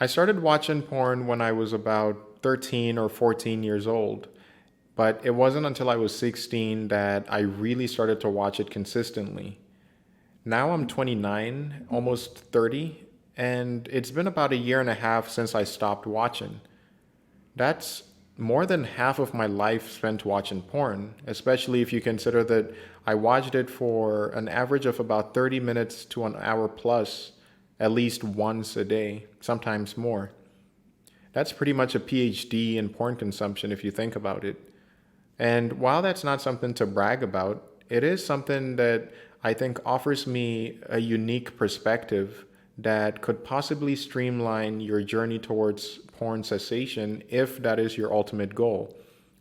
I started watching porn when I was about 13 or 14 years old, but it wasn't until I was 16 that I really started to watch it consistently. Now I'm 29, almost 30, and it's been about a year and a half since I stopped watching. That's more than half of my life spent watching porn, especially if you consider that I watched it for an average of about 30 minutes to an hour plus, at least once a day, sometimes more. That's pretty much a PhD in porn consumption if you think about it. And while that's not something to brag about, it is something that I think offers me a unique perspective that could possibly streamline your journey towards porn cessation if that is your ultimate goal.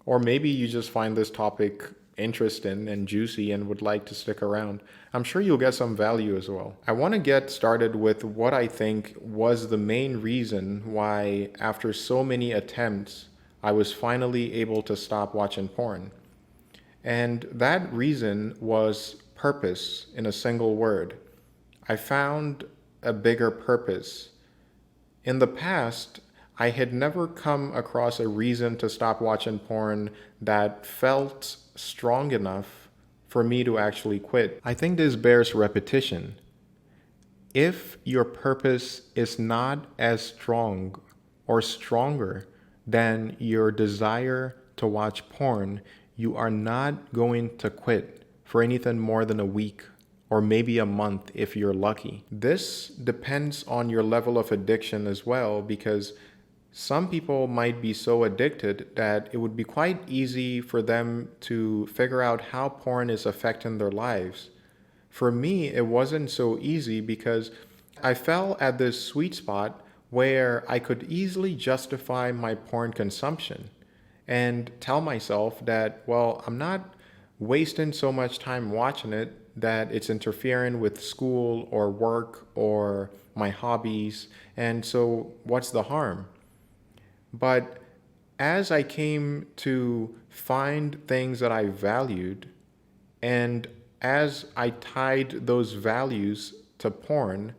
Or maybe you just find this topic interesting and juicy and would like to stick around. I'm sure you'll get some value as well. I want to get started with what I think was the main reason why, after so many attempts, I was finally able to stop watching porn. And that reason was purpose in a single word. I found a bigger purpose. In the past, I had never come across a reason to stop watching porn that felt strong enough for me to actually quit. I think this bears repetition. If your purpose is not as strong or stronger than your desire to watch porn, you are not going to quit for anything more than a week or maybe a month if you're lucky. This depends on your level of addiction as well, because some people might be so addicted that it would be quite easy for them to figure out how porn is affecting their lives. For me, it wasn't so easy because I fell at this sweet spot where I could easily justify my porn consumption and tell myself that, well, I'm not wasting so much time watching it that it's interfering with school or work or my hobbies, and so what's the harm? But as I came to find things that I valued, and as I tied those values to porn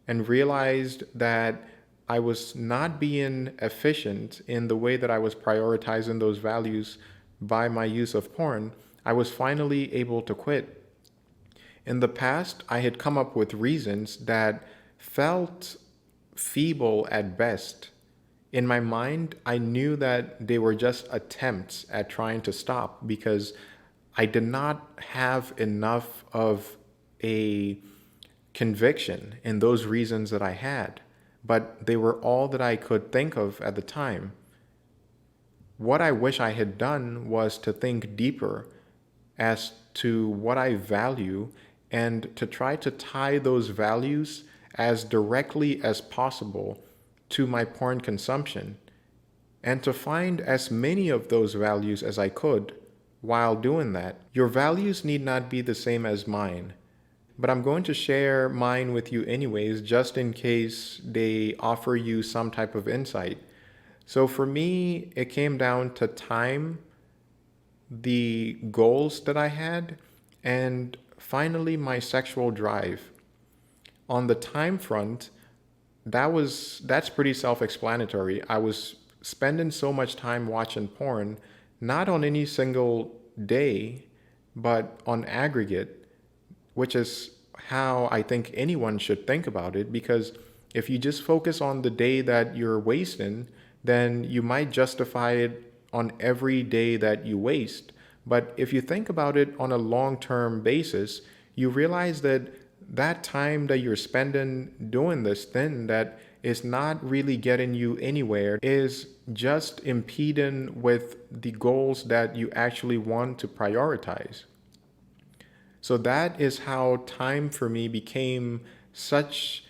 and realized that I was not being efficient in the way that I was prioritizing those values by my use of porn, I was finally able to quit. In the past, I had come up with reasons that felt feeble at best. In my mind, I knew that they were just attempts at trying to stop because I did not have enough of a conviction in those reasons that I had, but they were all that I could think of at the time. What I wish I had done was to think deeper as to what I value and to try to tie those values as directly as possible to my porn consumption and to find as many of those values as I could while doing that. Your values need not be the same as mine, but I'm going to share mine with you anyways, just in case they offer you some type of insight. So for me, it came down to time, the goals that I had, and finally my sexual drive. On the time front, that's pretty self-explanatory. I was spending so much time watching porn, not on any single day, but on aggregate, which is how I think anyone should think about it. Because if you just focus on the day that you're wasting, then you might justify it on every day that you waste. But if you think about it on a long-term basis, you realize that that time that you're spending doing this thing that is not really getting you anywhere is just impeding with the goals that you actually want to prioritize. So that is how time for me became such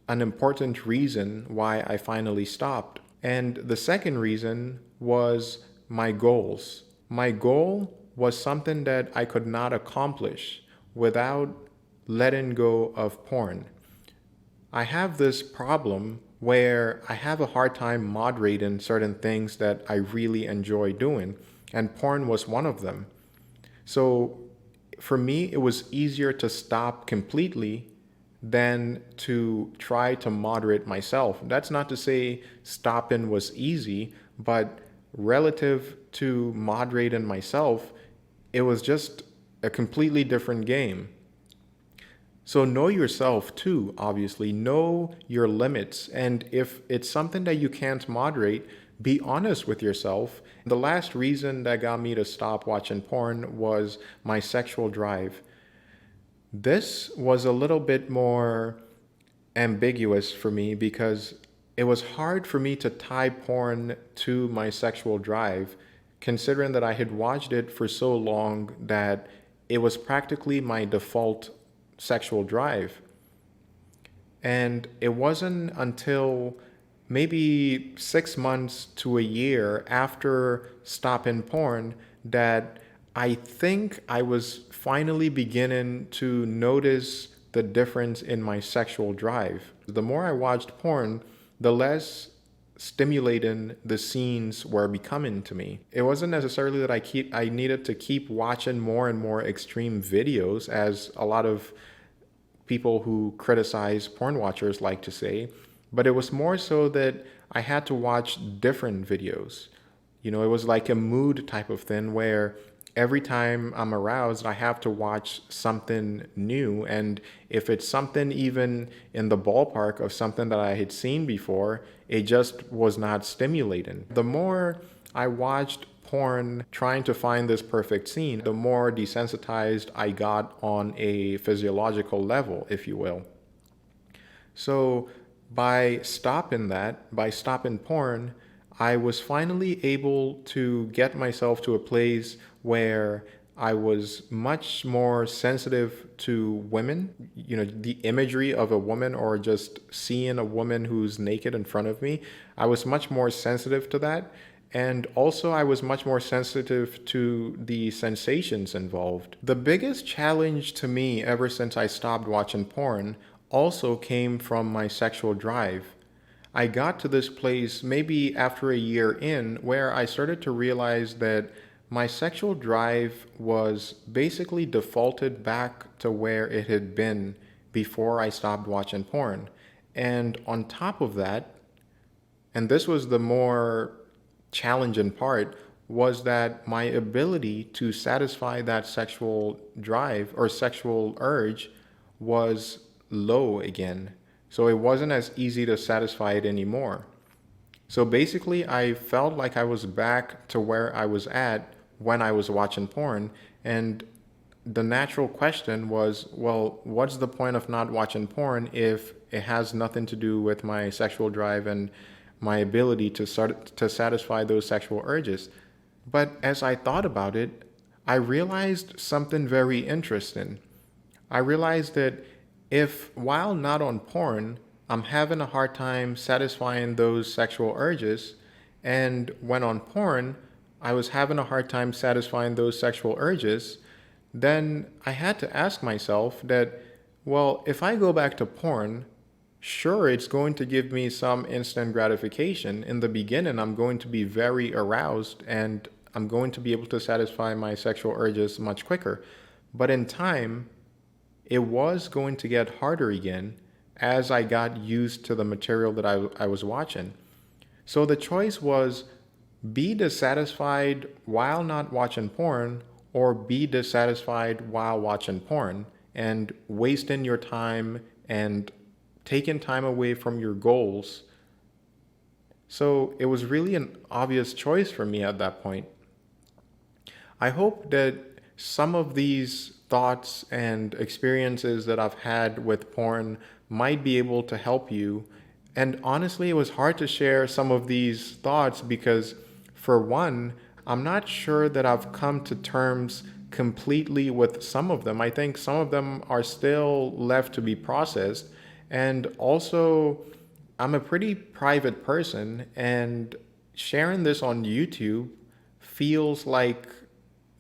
an important reason why I finally stopped. And the second reason was my goals. My goal was something that I could not accomplish without letting go of porn. I have this problem where I have a hard time moderating certain things that I really enjoy doing, and porn was one of them. So for me, it was easier to stop completely than to try to moderate myself. That's not to say stopping was easy, but relative to moderating myself, it was just a completely different game. So know yourself too, obviously. Know your limits. And if it's something that you can't moderate, be honest with yourself. The last reason that got me to stop watching porn was my sexual drive. This was a little bit more ambiguous for me because it was hard for me to tie porn to my sexual drive, considering that I had watched it for so long that it was practically my default sexual drive. And it wasn't until maybe 6 months to a year after stopping porn that I think I was finally beginning to notice the difference in my sexual drive. The more I watched porn, the less stimulating the scenes were becoming to me. It wasn't necessarily that I needed to keep watching more and more extreme videos, as a lot of people who criticize porn watchers like to say, but it was more so that I had to watch different videos. It was like a mood type of thing where every time I'm aroused, I have to watch something new. And if it's something even in the ballpark of something that I had seen before, it just was not stimulating. The more I watched porn trying to find this perfect scene, the more desensitized I got on a physiological level, if you will. So by stopping porn, I was finally able to get myself to a place where I was much more sensitive to women, the imagery of a woman or just seeing a woman who's naked in front of me. I was much more sensitive to that. And also, I was much more sensitive to the sensations involved. The biggest challenge to me ever since I stopped watching porn also came from my sexual drive. I got to this place maybe after a year in where I started to realize that my sexual drive was basically defaulted back to where it had been before I stopped watching porn. And on top of that, and this was the more challenging part, was that my ability to satisfy that sexual drive or sexual urge was low again. So it wasn't as easy to satisfy it anymore. So basically, I felt like I was back to where I was at when I was watching porn. And the natural question was, well, what's the point of not watching porn if it has nothing to do with my sexual drive and my ability to satisfy those sexual urges? But as I thought about it, I realized something very interesting. I realized that if, while not on porn, I'm having a hard time satisfying those sexual urges, and when on porn, I was having a hard time satisfying those sexual urges, then I had to ask myself that, well, if I go back to porn, sure, it's going to give me some instant gratification. In the beginning, I'm going to be very aroused and I'm going to be able to satisfy my sexual urges much quicker. But in time, it was going to get harder again as I got used to the material that I was watching. So the choice was be dissatisfied while not watching porn or be dissatisfied while watching porn and wasting your time and taking time away from your goals. So it was really an obvious choice for me at that point. I hope that some of these thoughts and experiences that I've had with porn might be able to help you. And honestly, it was hard to share some of these thoughts because, for one, I'm not sure that I've come to terms completely with some of them. I think some of them are still left to be processed. And also, I'm a pretty private person, and sharing this on YouTube feels like,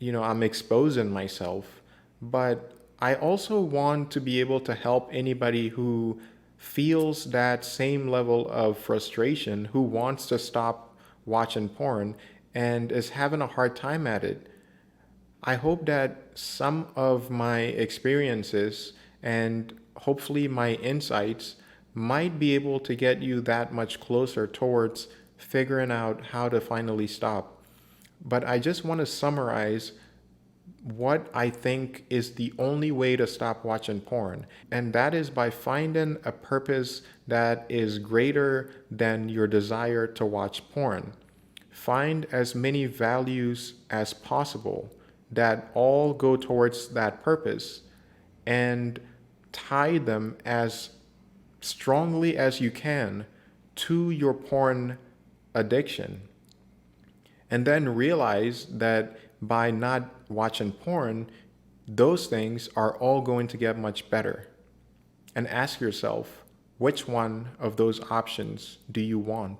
I'm exposing myself. But I also want to be able to help anybody who feels that same level of frustration, who wants to stop watching porn and is having a hard time at it. I hope that some of my experiences And hopefully, my insights might be able to get you that much closer towards figuring out how to finally stop. But I just want to summarize what I think is the only way to stop watching porn. And that is by finding a purpose that is greater than your desire to watch porn. Find as many values as possible that all go towards that purpose and tie them as strongly as you can to your porn addiction. And then realize that by not watching porn, those things are all going to get much better. And ask yourself, which one of those options do you want?